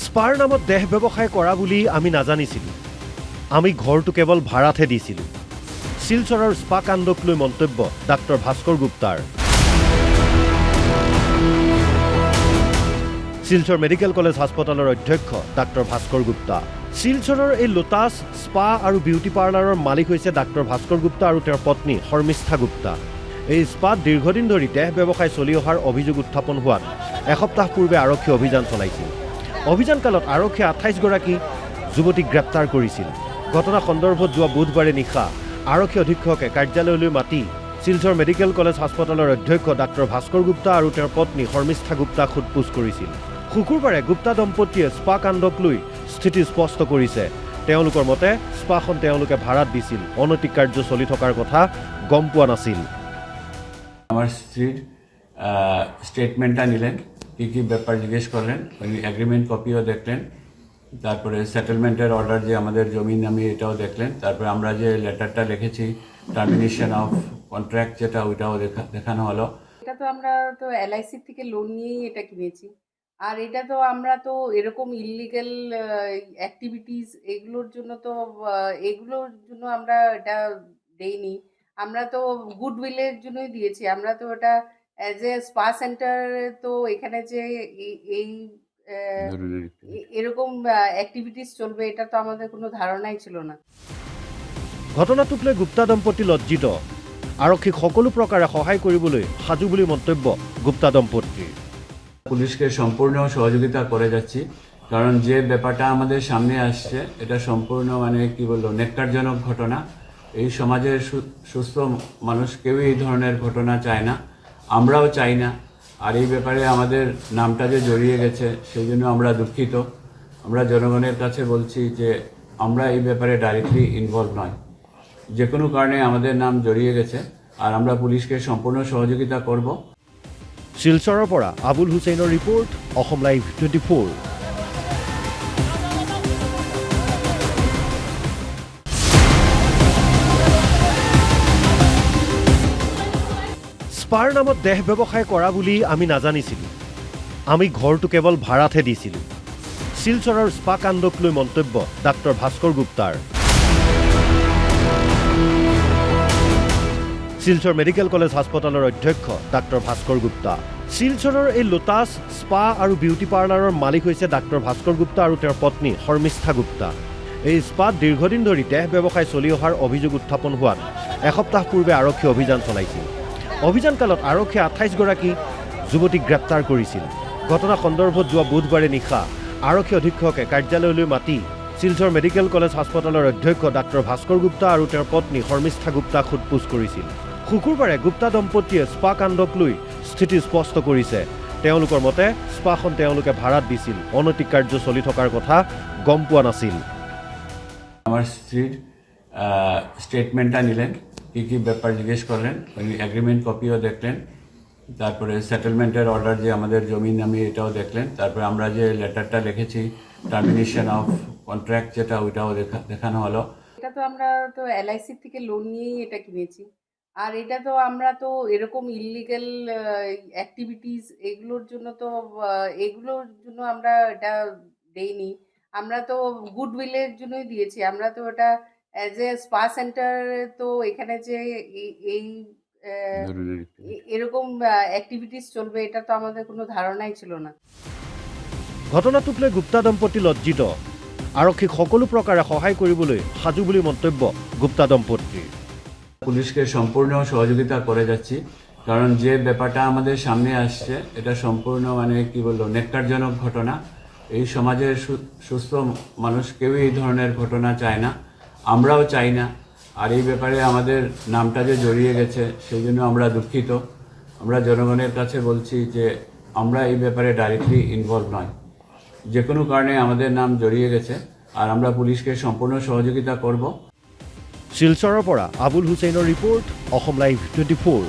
Spur নামত দেহ ব্যৱসায় কৰা বুলি আমি নাজানিছিলোঁ। আমি ঘৰটো কেৱল ভাড়াতহে দিছিলোঁ। শিলচৰৰ স্পা কাণ্ডক লৈ মন্তব্য ডাক্তৰ ভাস্কৰ গুপ্তাৰ। শিলচৰ মেডিকেল কলেজ হাস্পতালৰ অধ্যক্ষ ডাক্তৰ ভাস্কৰ গুপ্তা। শিলচৰৰ এই লোটাছ স্পা আৰু বিউটি পাৰ্লাৰৰ মালিক হৈছে ডাক্তৰ ভাস্কৰ গুপ্তা আৰু তেওঁৰ পত্নী শৰ্মিষ্ঠা গুপ্তা। এই স্পাত দীৰ্ঘদিন ধৰি দেহ ব্যৱসায় চলি অহাৰ অভিযোগ উত্থাপন হোৱাত এসপ্তাহ পূৰ্বে আৰক্ষী অভিযান চলাইছিল। অভিযানকালত আৰক্ষীয়ে 28গৰাকী যুৱতীক গ্ৰেপ্তাৰ কৰিছিল। ঘটনা সন্দৰ্ভত যোৱা বুধবাৰে নিশা আৰক্ষী অধীক্ষকে কাৰ্যালয়লৈ মাতি শিলচৰ মেডিকেল কলেজ হাস্পতালৰ অধ্যক্ষ ডাক্তৰ ভাস্কৰ গুপ্তা আৰু তেওঁৰ পত্নী শৰ্মিষ্ঠা গুপ্তাক সোধপোছ কৰিছিল। শুকুৰবাৰে গুপ্তা দম্পতীয়ে স্পা কাণ্ডক লৈ স্থিতি স্পষ্ট কৰিছে। তেওঁলোকৰ মতে স্পাখন তেওঁলোকে ভাড়াত দিছিল, অনৈতিক কাৰ্য চলি থকাৰ কথা গম পোৱা নাছিল। আমার স্ত্রীর স্টেটমেন্টটা নিলেন, কি ব্যাপার জিজ্ঞেস করলেন, এগ্রিমেন্ট কপিও দেখলেন, তারপরে সেটেলমেন্টের অর্ডার যে আমাদের জমি নামিয়ে এটাও দেখলেন, তারপরে আমরা যে লেটারটা লিখেছি টার্মিনেশন অফ কন্ট্রাক্ট যেটা ওইটাও দেখানো হলো। এটা তো আমরা তো এলআইসি থেকে লোন নিয়েই এটা কিনেছি। আর এটা তো আমরা তো এরকম ইললিগ্যাল অ্যাক্টিভিটিস এগুলোর জন্য আমরা এটা দেইনি। আমরা তো গুডউইলের জন্যই দিয়েছি। আমরা তো এটা অ্যাজ এ স্পা সেন্টার তো এখানে যে এই এরকম অ্যাক্টিভিটিস চলবে এটা তো আমাদের কোনো ধারণাই ছিল না। ঘটনাটোক লৈ গুপ্তা দম্পতি লজ্জিত। আৰক্ষীক সকলো প্ৰকাৰে সহায় কৰিবলৈ সাজু বুলি মন্তব্য গুপ্তা দম্পতিৰ। পুলিশকে সম্পূর্ণ সহযোগিতা করে যাচ্ছি, কারণ যে ব্যাপারটা আমাদের সামনে আসছে এটা সম্পূর্ণ কি বলবো নেক্কারজনক ঘটনা। এই সমাজের সুস্থ মানুষ কেউই এই ধরনের ঘটনা চায় না, আমরাও চাই না। আর এই ব্যাপারে আমাদের নামটা যে জড়িয়ে গেছে সেই জন্য আমরা দুঃখিত। আমরা জনগণের কাছে বলছি যে আমরা এই ব্যাপারে ডাইরেক্টলি ইনভলভ নয়, যে কোনো কারণে আমাদের নাম জড়িয়ে গেছে আর আমরা পুলিশকে সম্পূর্ণ সহযোগিতা করব। শিলচৰৰ পৰা আবুল হুছেইনৰ ৰিপৰ্ট, অসম লাইভ 24। স্পাৰ নামত দেহ ব্যৱসায় কৰা বুলি আমি নাজানিছিলোঁ। আমি ঘৰটো কেৱল ভাড়াতহে দিছিলোঁ। শিলচৰৰ স্পা কাণ্ডক লৈ মন্তব্য ডাক্তৰ ভাস্কৰ গুপ্তাৰ। শিলচৰ মেডিকেল কলেজ হাস্পতালৰ অধ্যক্ষ ডাক্তৰ ভাস্কৰ গুপ্তা। শিলচৰৰ এই লোটাছ স্পা আৰু বিউটি পাৰ্লাৰৰ মালিক হৈছে ডাক্তৰ ভাস্কৰ গুপ্তা আৰু তেওঁৰ পত্নী শৰ্মিষ্ঠা গুপ্তা। এই স্পাত দীৰ্ঘদিন ধৰি দেহ ব্যৱসায় চলি অহাৰ অভিযোগ উত্থাপন হোৱাত এসপ্তাহ পূৰ্বে আৰক্ষী অভিযান চলাইছিল। অভিযানকালত আৰক্ষীয়ে 28গৰাকী যুৱতীক গ্ৰেপ্তাৰ কৰিছিল। ঘটনা সন্দৰ্ভত যোৱা বুধবাৰে নিশা আৰক্ষী অধীক্ষকে কাৰ্যালয়লৈ মাতি শিলচৰ মেডিকেল কলেজ হাস্পতালৰ অধ্যক্ষ ডাক্তৰ ভাস্কৰ গুপ্তা আৰু তেওঁৰ পত্নী শৰ্মিষ্ঠা গুপ্তাক সোধপোছ কৰিছিল। শুকুৰবাৰে গুপ্তা দম্পতীয়ে স্পা কাণ্ডক লৈ স্থিতি স্পষ্ট কৰিছে। তেওঁলোকৰ মতে স্পাখন তেওঁলোকে ভাড়াত দিছিল, অনৈতিক কাৰ্য চলি থকাৰ কথা গম পোৱা নাছিল। আমার স্ত্রীর স্টেটমেন্টটা নিলেন, কি ব্যাপার জিজ্ঞেস করলেন, এগ্রিমেন্ট কপিও দেখলেন, তারপরে সেটেলমেন্টের অর্ডার যে আমাদের জমি নামিয়ে এটাও দেখলেন, তারপরে আমরা যে লেটারটা লিখেছি টার্মিনেশন অফ কন্ট্রাক্ট যেটা ওইটাও দেখানো হলো। এটা তো আমরা তো এলআইসি থেকে লোন নিয়েই এটা কিনেছি। আর এটা তো আমরা তো এরকম ইললিগ্যাল অ্যাক্টিভিটিস এগুলোর জন্য আমরা এটা দেইনি। আমরা তো গুডউইলের জন্যই দিয়েছি। আমরা তো এটা অ্যাজ এ স্পা সেন্টার তো এখানে যে এরকম অ্যাক্টিভিটিস চলবে এটা তো আমাদের কোনো ধারণাই ছিল না। ঘটনাটোক লৈ গুপ্তা দম্পতি লজ্জিত। আৰক্ষীক সকলো প্ৰকাৰে সহায় কৰিবলৈ সাজু বুলি মন্তব্য গুপ্তা দম্পতিৰ। পুলিশকে সম্পূর্ণ সহযোগিতা করে যাচ্ছি, কারণ যে ব্যাপারটা আমাদের সামনে আসছে এটা সম্পূর্ণ কি বলবো নেক্কারজনক ঘটনা। এই সমাজের সুস্থ মানুষ কেউই এই ধরনের ঘটনা চায় না, আমরাও চাই না। আর এই ব্যাপারে আমাদের নামটা যে জড়িয়ে গেছে সেই জন্য আমরা দুঃখিত। আমরা জনগণের কাছে বলছি যে আমরা এই ব্যাপারে ডাইরেক্টলি ইনভলভ নয়, যে কোনো কারণে আমাদের নাম জড়িয়ে গেছে আর আমরা পুলিশকে সম্পূর্ণ সহযোগিতা করব। শিলচৰৰ পৰা আবুল হুছেইনৰ ৰিপৰ্ট, অসম লাইভ 24।